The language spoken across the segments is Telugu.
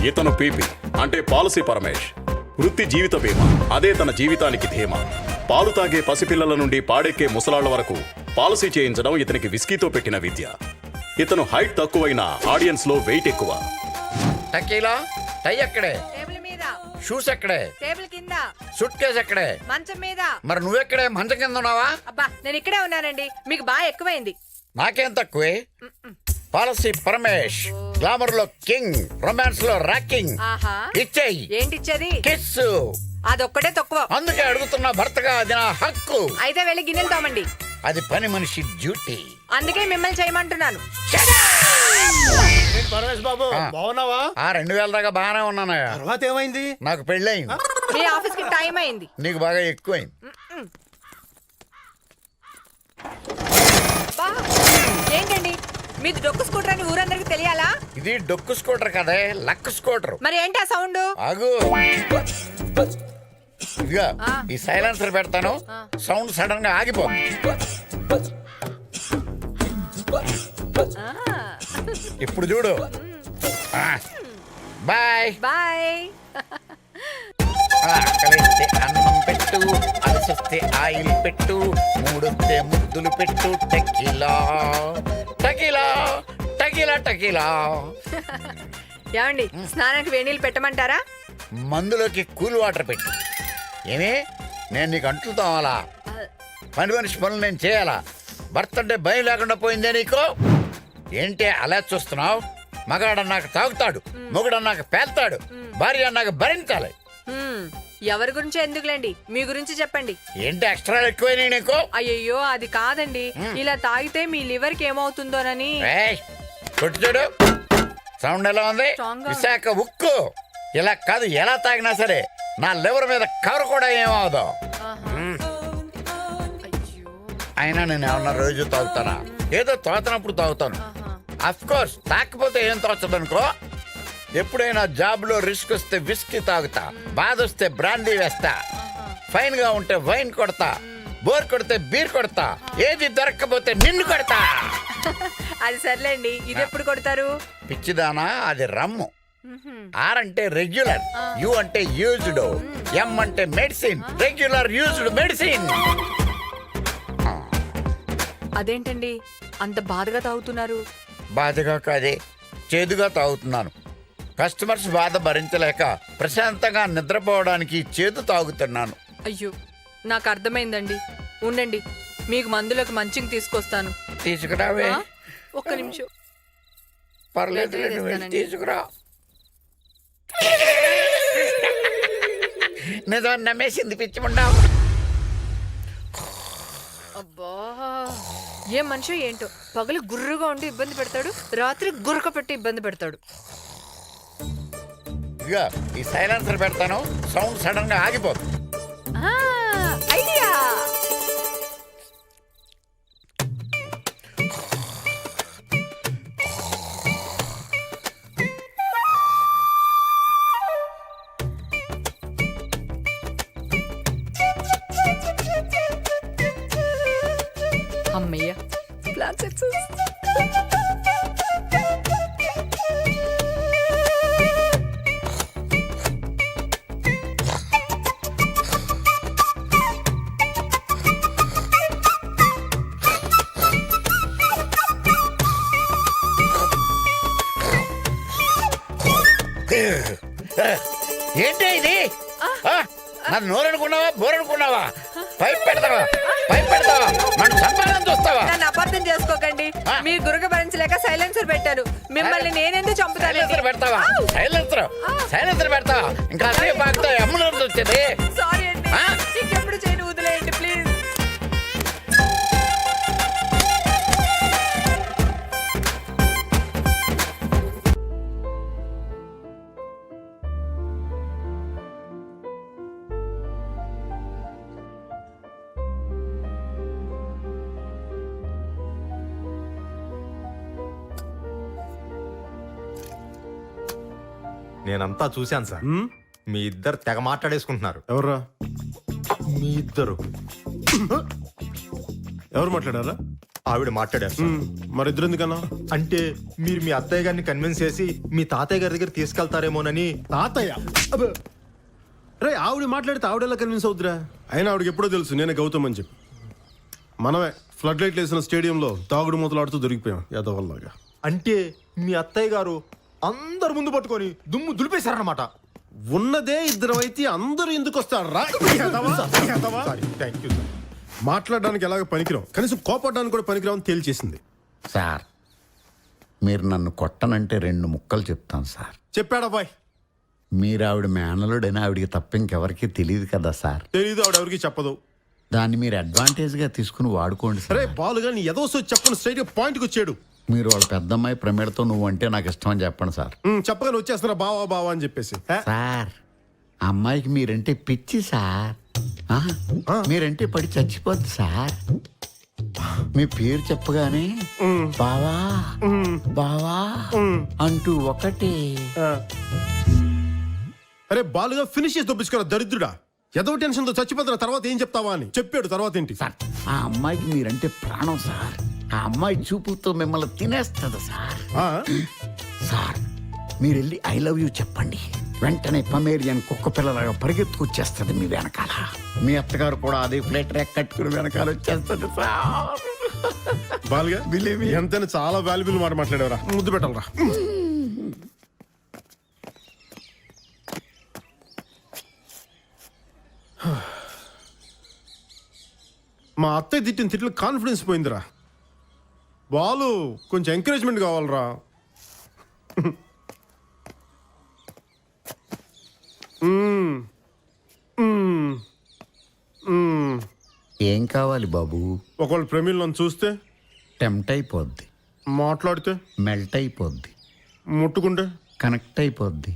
ఇతను పీపీ అంటే పాలసీ పరమేష్. వృత్తి జీవిత బీమా, అదే తన జీవితానికి ధీమా. పాలు తాగే పసిపిల్లల నుండి పాడెక్కే ముసలాళ్ల వరకు పాలసీ చేయించడం ఇతనికి విస్కీతో పెట్టిన విద్య. ఇతను హైట్ తక్కువైన ఆడియన్స్ లో వెయిట్ ఎక్కువ. టకీలా టై ఎక్కడే, టేబుల్ మీద, షూస్ ఎక్కడే, టేబుల్ కింద, సూట్ కేసు ఎక్కడే, మంచం మీద. మరి నువ్వెక్కడే, మంచం కింద ఉన్నావా? అబ్బా నేను ఇక్కడే ఉన్నానండి, మీకు బాగా ఎక్కువైంది. నాకేం తక్కువే. పాలసీ పరమేష్, గ్లామర్ లో కింగ్, రొమాన్స్ లో రాకింగ్. ఆహా, ఇచ్చేయి ఏంటి ఇచ్చేది? కిస్. అదొక్కటే తక్కువ. అందుకే అడుగుతున్నా, భర్తగా అది నా హక్కు. అయితే వెళ్ళి గిన్నెలు తోమండి. అది పని మనిషి డ్యూటీ. అందుకే మిమ్మల్ని చేయమంటున్నాను. పరమేష్ బాబు ఆ. బాగున్నావా? 2000 దాకా బాగానే ఉన్నానయ్యా. తర్వాత ఏమైంది? నాకు పెళ్ళయింది. మీ ఆఫీస్ కి టైం అయింది. నీకు బాగా ఎక్కువైంది. బా, ఏంటండి మీది డొక్కు స్కూటర్ అని ఊరందరికి తెలియాలా? ఇది డొక్కు స్కూటర్ కదే, లక్ స్కూటర్. మరి ఏంటి ఆ సౌండ్? ఆగు. ఇదిగా ఆ. ఈ సైలెన్సర్ పెడతాను, సౌండ్ సడన్ గా ఆగిపోతుంది. ఇప్పుడు చూడు. బాయ్. బాయ్. ఆకలిస్తే అన్నం పెట్టు, అలసొస్తే ఆయిల్ పెట్టు, మూడొస్తే ముద్దులు పెట్టు. Tequila tequila tequila tequila. ఏమండి స్నానానికి వేణీళ్ళు పెట్టమంటారా? మందులోకి కూల్ వాటర్ పెట్టు. ఏమే, నేను నీకు అంట్లు తోవాలా? పని మనిషి పనులు నేను చేయాలా? భర్త అంటే భయం లేకుండా పోయిందే నీకు? ఏంటి అలా చూస్తున్నావు? మగాడన్నాక తాగుతాడు, మొగుడన్నాక పేల్తాడు, భార్య అన్నాక భరించాలి. హ్మ్, ఎవరి గురించి ఎందుకులేండి, మీ గురించి చెప్పండి. ఏంటి ఎక్స్ట్రా ఎక్కువైనా నీకు? అయ్యయ్యో అది కాదండి, ఇలా తాగితే మీ లివర్ కి ఏమవుతుందోనని. ఏయ్, కొట్టు చూడు. సౌండ్ ఎలా ఉంది? Strong గా ఉంది. విశాఖ ఉక్కు. ఇలా కాదు, ఎలా తాగినా సరే నా లివర్ మీద కవర్ కూడా ఏమవుదో. అయినా నేను ఏమన్నా రోజు తాగుతానా? ఏదో తోచినప్పుడు తాగుతాను. అఫ్ కోర్స్ తాకపోతే ఏం తోచదు అనుకో. ఎప్పుడైనా జాబ్ లో రిస్క్ వస్తే విస్కీ తాగుతా, బాధ వస్తే బ్రాండీ వేస్తా, ఫైన్ గా ఉంటే వైన్ కొడతా, బోర్ కొడితే బీర్ కొడతా, ఏది దొరక్కపోతే నిన్ను కొడతా. అది సర్లేండి, ఇది ఎప్పుడు కొడతారు? పిచ్చిదానా, అది రమ్ము. ఆర్ అంటే రెగ్యులర్, యు అంటే యూజ్డ్, ఎం అంటే మెడిసిన్, రెగ్యులర్ యూజ్డ్ మెడిసిన్. అదేంటండి అంత బాధగా తాగుతున్నారు? బాధగా కాదే, చేదుగా తాగుతున్నాను. కస్టమర్స్ బాధ భరించలేక ప్రశాంతంగా నిద్రపోవడానికి చేదు తాగుతున్నాను. అయ్యో నాకు అర్థమైందండి, ఉండండి మీకు మందులకు మంచిగా తీసుకొస్తాను. తీసుకురావే. ఆ? ఒక్క నిమిషం. పర్లేదు, వెంటనే తెస్తానండి. తీసుకురా. నిజం నమ్మేసింది పిచ్చిముండావు. అబ్బా ఏం మనిషి ఏంటో, పగలు గుర్రుగా ఉండి ఇబ్బంది పెడతాడు, రాత్రి గుర్రక పెట్టి ఇబ్బంది పెడతాడు. ఇక ఈ సైలెన్సర్ పెడతాను, సౌండ్ సడన్ గా ఆగిపోతుంది. ఆ, ఐడియా. అమ్మయ్య, ప్లాన్ సక్సెస్. ఏంటి ఇది? నన్ను నోరనుకున్నావా, బోరనుకున్నావా? పైప్ పెడతావా, పైప్ పెడతావా, నన్ను చంపాలని చూస్తావా? నన్ను అపార్థం చేసుకోకండి, ఆ. మీ గురక భరించలేక సైలెన్సర్ పెట్టాను. మిమ్మల్ని నేనెందుకు చంపుతాను? సైలెన్సర్ పెడతావా? సైలెన్సర్ పెడతావా? ఇంకా అదే బాగుతా అమ్మలోకి వచ్చేది. సారీ అండి, ఆ? ఇంకెప్పుడు చేయను, వదిలేయండి ప్లీజ్. నేనంతా చూశాను సార్. మీ ఇద్దరు తెగ మాట్లాడేసుకుంటున్నారు. ఎవర్రా? మీ ఇద్దరు ఎవరు మాట్లాడారా? ఆ ఆవిడ మాట్లాడారు సార్. మరిద్దరు ఎందుకన్నా? అంటే మీరు మీ అత్తయ్య గారిని కన్విన్స్ చేసి మీ తాతయ్య గారి దగ్గర తీసుకెళ్తారేమోనని. తాతయ్య అబ్బే. రే ఆవిడ మాట్లాడితే ఆవిడెలా కన్విన్స్ అవుతురా? అయినా ఆవిడకి ఎప్పుడో తెలుసు నేనే గౌతమ్ అని చెప్పి. మనమే ఫ్లడ్ లైట్లు వేసిన స్టేడియంలో తాగుడు మూతలాడుతూ దొరికిపోయాం యాదవల్లాగా. అంటే మీ అత్తయ్య గారు అందరు ముందు పట్టుకొని దుమ్ము దులిపేశారనమాట. ఉన్నదే ఇద్దరు అయితే అందరూ ఎందుకు వస్తారు రా? Thank you sir. మాట్లాడడానికి ఎలాగ పనికిరాం, కనీసం కోపడడానికి కూడా పనికిరాం అని తేల్చేసింది. సార్ మీరు నన్ను కొట్టనంటే 2 ముక్కలు చెప్తాను సార్. చెప్పాడా బాయ్? మీరు ఆవిడ మేనలుడని ఆవిడికి తప్ప ఇంకెవరికి తెలియదు కదా సార్. తెలీదు, ఆవిడ ఎవరికి చెప్పదు. దాన్ని మీరు అడ్వాంటేజ్గా తీసుకుని వాడుకోండి సార్. అరే బాలుగా నీ ఏదో చెప్పను, స్ట్రైట్ గా పాయింట్కి వచ్చాడు. మీరు వాళ్ళ పెద్దమ్మాయి ప్రమేడతో నువ్వు అంటే నాకు ఇష్టం అని చెప్పండి సార్. చెప్పగానే వచ్చేస్తున్నా బావా బావా అని చెప్పేసి. సార్ ఆ అమ్మాయికి మీరంటే పిచ్చి సార్. మీరంటే పడి చచ్చిపోద్ది సార్. మీ పేరు చెప్పగానే బావా బావా అంటూ ఒకటే. అరే బాలుగా ఫినిష్ చేసి దొప్పించుకోరా దరిద్రుడా. ఏదో టెన్షన్ తో చచ్చిపోతున్న తర్వాత ఏం చెప్తావా అని చెప్పాడు. తర్వాత ఏంటి? సార్ ఆ అమ్మాయికి మీరంటే ప్రాణం సార్. ఆ అమ్మాయి చూపుతో మిమ్మల్ని తినేస్తుంది సార్. సార్ మీరు వెళ్ళి ఐ లవ్ యూ చెప్పండి. వెంటనే పమేరియన్ కుక్క పిల్లలాగా పరిగెత్తుకొచ్చేస్తుంది మీ వెనకాల. మీ అత్తగారు కూడా అదే ఫ్లైట్ ర్యాక్ కట్టుకుని వెనకాల వచ్చేస్తుంది సార్. బాలుగా ఎంతైనా చాలా వాల్యుబుల్ మాట మాట్లాడేవరా. ముద్దు పెట్టాలరా. మా అత్తయ్య తిట్టిన తిట్లు కాన్ఫిడెన్స్ పోయిందిరా. బాలు కొంచెం ఎంకరేజ్మెంట్ కావాలరా. ఏం కావాలి బాబు? ఒకళ్ళు ప్రేమిలు నన్ను చూస్తే టెంప్ట్ అయిపోద్ది, మాట్లాడితే మెల్ట్ అయిపోద్ది, ముట్టుకుంటే కనెక్ట్ అయిపోద్ది.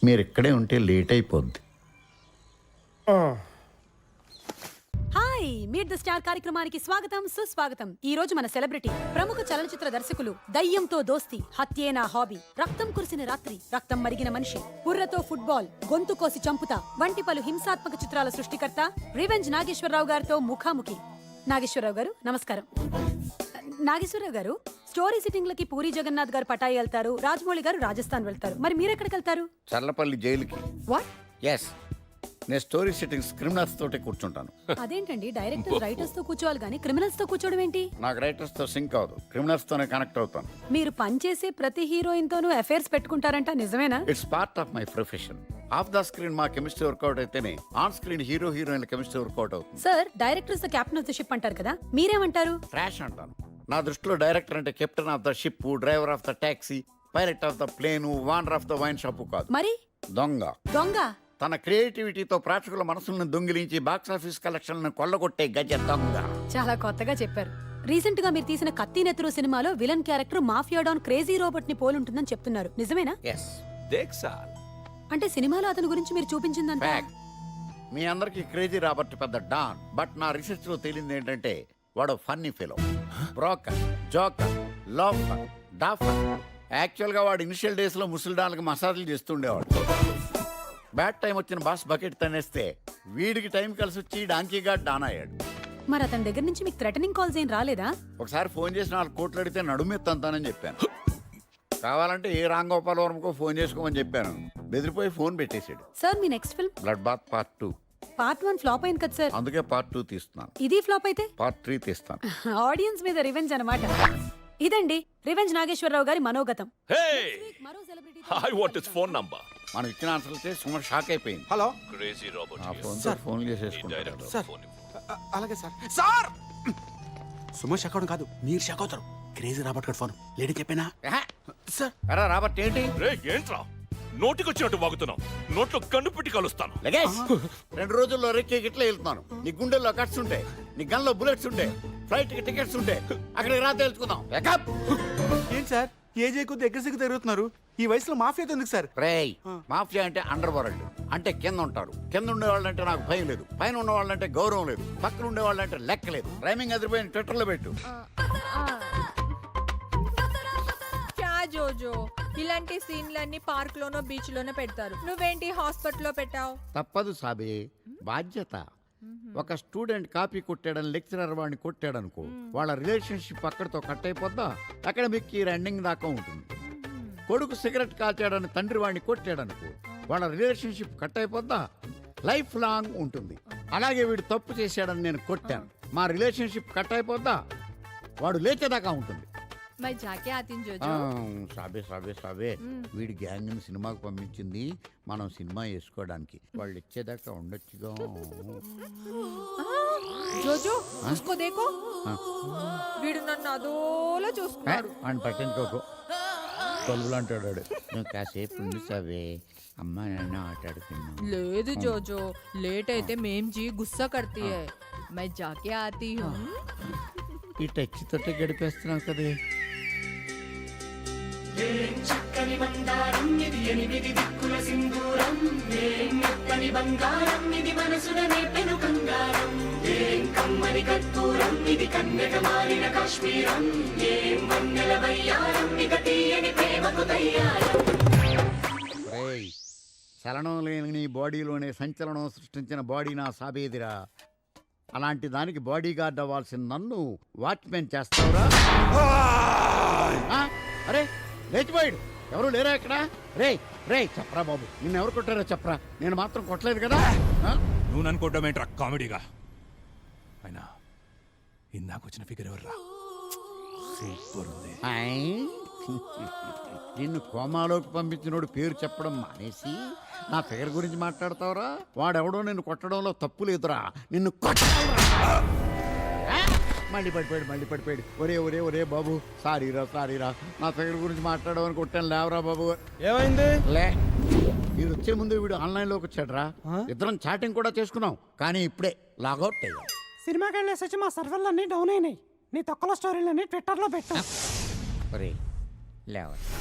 మీరు ఇక్కడే ఉంటే లేట్ అయిపోద్ది. హాయ్ మీట్ ద స్టార్ కార్యక్రమానికి స్వాగతం సుస్వాగతం. ఈ రోజు మన సెలబ్రిటీ ప్రముఖ చలనచిత్ర దర్శకులు, దయ్యంతో దోస్తి, హత్యే నా హాబీ, రక్తం కురిసిన రాత్రి, రక్తం మరిగిన మనిషి, బుర్రతో ఫుట్బాల్, గొంతు కోసి చంపుతా వంటి పలు హింసాత్మక చిత్రాల సృష్టికర్త రివెంజ్ నాగేశ్వరరావు గారితో ముఖాముఖి. నాగేశ్వరరావు గారు నమస్కారం. నాగేశ్వరరావు గారు, స్టోరీ సిట్టింగ్లకి పూరి జగన్నాథ్ గారు పటాయి వెళ్తారు, రాజమౌళి గారు రాజస్థాన్ వెళ్తారు, మరి మీరెక్కడికి వెళ్తారు? చల్లపల్లి జైలుకి. వాట్? ఎస్, నేను స్టోరీ సిట్టింగ్స్ క్రిమినల్స్ తోటే కూర్చుంటాను. అదేంటండి, డైరెక్టర్ రైటర్స్ తో కూర్చోవాలి కానీ క్రిమినల్స్ తో కూర్చోవడం ఏంటి? నాకు రైటర్స్ తో సింక్ అవ్వదు, క్రిమినల్స్ తోనే కనెక్ట్ అవుతాను. మీరు పనిచేసే ప్రతి హీరోయిన్ తోనూ అఫైర్స్ పెట్టుకుంటారంట, నిజమేనా? It's part of my profession. Off the screen మా కెమిస్ట్రీ వర్కౌట్ అయితేనే ఆన్ స్క్రీన్ హీరో హీరోయిన్ల కెమిస్ట్రీ వర్కౌట్ అవుతుంది. Sir, directors the captain of the ship అంటారు కదా, మీరేమంటారు? ట్రాష్ అంటాను. నా దృష్టిలో డైరెక్టర్ అంటే captain of the ship, driver of the taxi, pilot of the plane, owner of the wine shop కాదు. మరి దొంగ. దొంగ తన క్రియేటివిటీతో ప్రేక్షకుల మనసులను దొంగిలించి బాక్సాఫీస్ కలెక్షన్లను కొల్లగొట్టే గజ దొంగ. చాలా కొత్తగా చెప్పారు. రీసెంట్ గా మీరు తీసిన కత్తి నెత్తురు సినిమాలో villain character mafia don crazy robot ని పోలుంటుందని చెప్తున్నారు, నిజమేనా? ఎస్. అంటే సినిమాలో అతని గురించి మీరు చూపించిందంట. ఫ్యాక్ట్. మీ అందరికి క్రేజీ రాబర్ట్ పెద్ద డాన్, బట్ నా రీసెర్చ్ లో తేలింది ఏంటంటే వాడు funny fellow, broker, joker, loafer, duffer. Actual గా వాడు ఇనిషియల్ డేస్ లో ముసలి డాన్లకు మసాజులు చేస్తుండేవాడు. బ్యాడ్ టైం వచ్చిన బాస్ బకెట్ తనేస్తే వీడికి టైం కలిసి వచ్చి డాంకీగా డాన్ అయ్యాడు. మరి అతని దగ్గర నుంచి మీకు థ్రెటనింగ్ కాల్స్ ఏం రాలేదా? ఒకసారి ఫోన్ చేసి 4 కోట్లు అడిగితే నడుమెత్తంతానని చెప్పాను. కావాలంటే ఏ రామ్ గోపాల్ వర్మకో ఫోన్ చేసుకోమని చెప్పాను. బెదిరిపోయి ఫోన్ పెట్టేశాడు. సార్, మీ next film blood bath part 2. Part 1 flop అయింది కదా సార్, అందుకే పార్ట్ 2 తీస్తున్నాను. ఇది ఫ్లాప్ అయితే పార్ట్ 3 తీస్తాను. ఆడియన్స్ మీద రివెంజ్ అన్నమాట. ఇదండి రివెంజ్ నాగేశ్వరరావు గారి మనోగతం. మరో celebrity I want his phone number. మనం ఇచ్చిన ఆన్సర్ చేసి సుమారు షాక్ అయిపోయింది. హలో Crazy Robert ఆ here. ఫోన్తో ఫోన్ చేసేసుకుంటాడు. Director sir. phone ఇవ్వు. అలాగే సార్. సార్ సుమన్ షాక్ అవడం కాదు, మీరు షాక్ అవుతారు. క్రేజీ రాబర్ట్ గారి ఫోన్ లేడీ చెప్పేనా? సార్ ఎరా రాబర్ట్ ఏంటి? రేయ్, ఏంట్రా నోటికొచ్చినట్టు వాగుతున్నావు? నోట్లో కన్ను పెట్టి కలుస్తాను. లగేజ్ 2 రోజుల్లో రెక్కి గిట్లా వెళ్తున్నాను. నీ గుండెల్లో కట్స్ ఉంటే, నీ గన్లో బుల్లెట్స్ ఉంటే, ఫ్లైట్ కి టికెట్స్ ఉంటే అక్కడికి రా తెలుసుకుందాం. ఏంటి సార్ ఏజే కొద్ది ఎగ్గసిగ్గు తిరుగుతున్నారు? ఈ వయసులో మాఫియా ఎందుకు సార్? రేయ్, మాఫియా అంటే అండర్ వరల్డ్, అంటే కింద ఉంటారు. కింద ఉండే వాళ్ళంటే నాకు భయం లేదు, పైన ఉన్న వాళ్ళంటే గౌరవం లేదు, పక్కన ఉండే వాళ్ళంటే లెక్క లేదు. రైమింగ్ అదిరిపోయిన ట్విట్టర్ లో పెట్టు. క్యా జోజో, ఇలాంటి సీన్లన్నీ పార్క్ లోనో బీచ్ లోనో పెడతారు, నువ్వేంటి హాస్పిటల్లో పెట్టావు? తప్పదు సాబే, బాధ్యత. ఒక స్టూడెంట్ కాపీ కొట్టాడని లెక్చరర్ వాడిని కొట్టాడనుకో, వాళ్ళ రిలేషన్షిప్ అక్కడితో కట్ అయిపోద్దా, అకాడమిక్ ఇయర్ ఎండింగ్ దాకా ఉంటుంది. కొడుకు సిగరెట్ కాల్చాడని తండ్రి వాడిని కొట్టాడనుకో, వాళ్ళ రిలేషన్షిప్ కట్ అయిపోద్దా, లైఫ్ లాంగ్ ఉంటుంది. అలాగే వీడు తప్పు చేశాడని నేను కొట్టాను, మా రిలేషన్షిప్ కట్ అయిపోద్దా, వాడు లేచేదాకా ఉంటుంది. मैं जाके आती हूँ ఆ, जोजो సాబే వీడి గ్యాంగ్ ని సినిమాకి పంపించింది మనం సినిమా వేసుకోవడానికి, వాళ్ళు ఇచ్చేదాకా ఉండొచ్చుగా. जोजो उसको देखो వీడు నన్ను అదోలా చూస్తున్నాడు. అని పట్టించుకోకు, తొలుగులు అంటాడు వాడు. నువ్వు కాసేపు ఉండి సాబే, అమ్మ నాన్న ఆటాడుకున్నాం. లేదు जोजो लेट అయితే మేం జీ గుస్సా करती है मैं जाके आती हूँ. ఈ టచ్ తోటే గడిపేస్తున్నావు కదే. రేయ్, చలనం లేని నీ బాడీలోనే సంచలనం సృష్టించిన బాడీ నా సాబేదిరా. అలాంటి దానికి బాడీ గార్డ్ అవ్వాల్సిన నన్ను వాచ్మెన్ చేస్తావురా? ఆ? అరే లేచిపోయాడు, ఎవరు లేరా ఇక్కడ? రే రే చెప్పరా బాబు, నిన్ను ఎవరు కొట్టారో చెప్పరా, నేను మాత్రం కొట్టలేదు కదా. ఆ? నువ్వు నన్ను కొట్టమేంట్రా కామెడీగా? అయినా ఇందాక వచ్చిన ఫిగర్ ఎవర్రా? సూపర్ ఉంది. ఆయ్. నిన్ను కోమాలోకి పంపించినోడు పేరు చెప్పడం మానేసి నా ఫిగర్ గురించి మాట్లాడతావురా? వాడెవడో నిన్ను కొట్టడంలో తప్పు లేదురా, నిన్ను కొట్టాలిరా. ఆ? మళ్ళీ పడిపోయాడు. ఒరే బాబు, సారీరా, నా ఫిగర్ గురించి మాట్లాడమని కొట్టాను, లేవరా బాబు. ఏమైంది? లే, వీడు వచ్చే ముందు వీడు ఆన్లైన్లోకి వచ్చాడురా, ఇద్దరం చాటింగ్ కూడా చేసుకున్నాం, కానీ ఇప్పుడే లాగౌట్ అయ్యాం. సినిమాకి వెళ్ళేసి వచ్చి మా సర్వర్లన్నీ డౌన్ అయినాయి. నీ తొక్కల స్టోరీలన్నీ ట్విట్టర్లో పెట్టు. ఒరే లేవ.